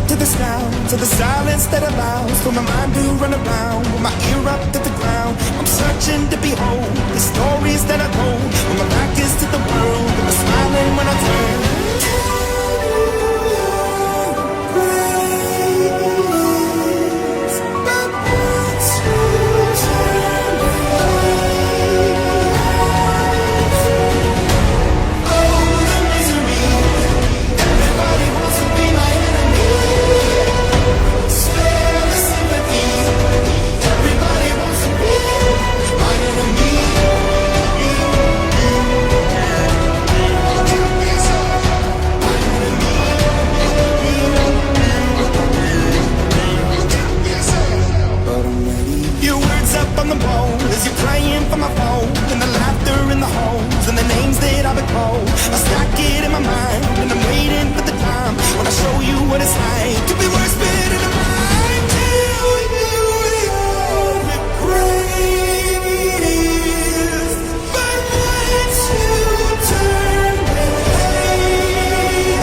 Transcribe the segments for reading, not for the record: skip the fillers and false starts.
To the sound, to the silence that allows for my mind to run around with my ear up to the ground. I'm searching to behold the stories that I told when my back is to the world and I'm smiling when I turn. As you're praying for my phone, and the laughter in the homes, and the names that I've been called. I stack it in my mind, and I'm waiting for the time when I show you what it's like to be worse fit in a mind. Till you with grace, but once you turn with hate,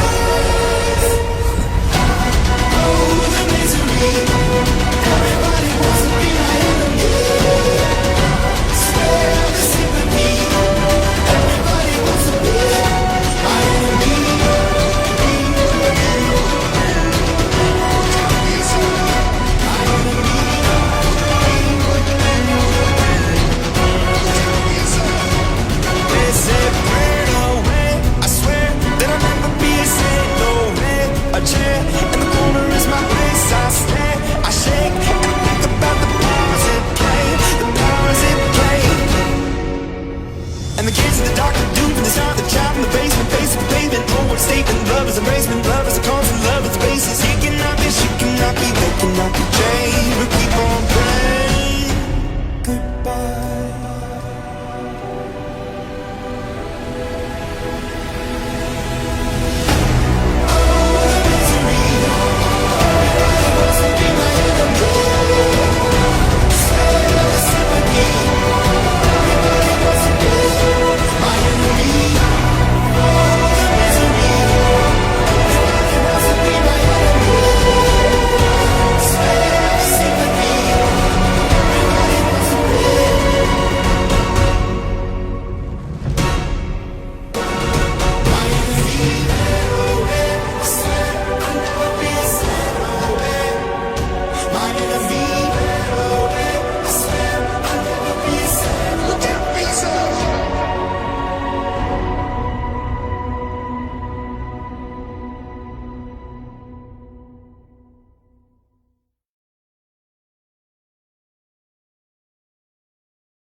oh, the misery. Everybody wants to be my enemy. Love is embracement, love is a constant, love is the basis. He cannot be, she cannot be, they cannot be changed. We keep on praying.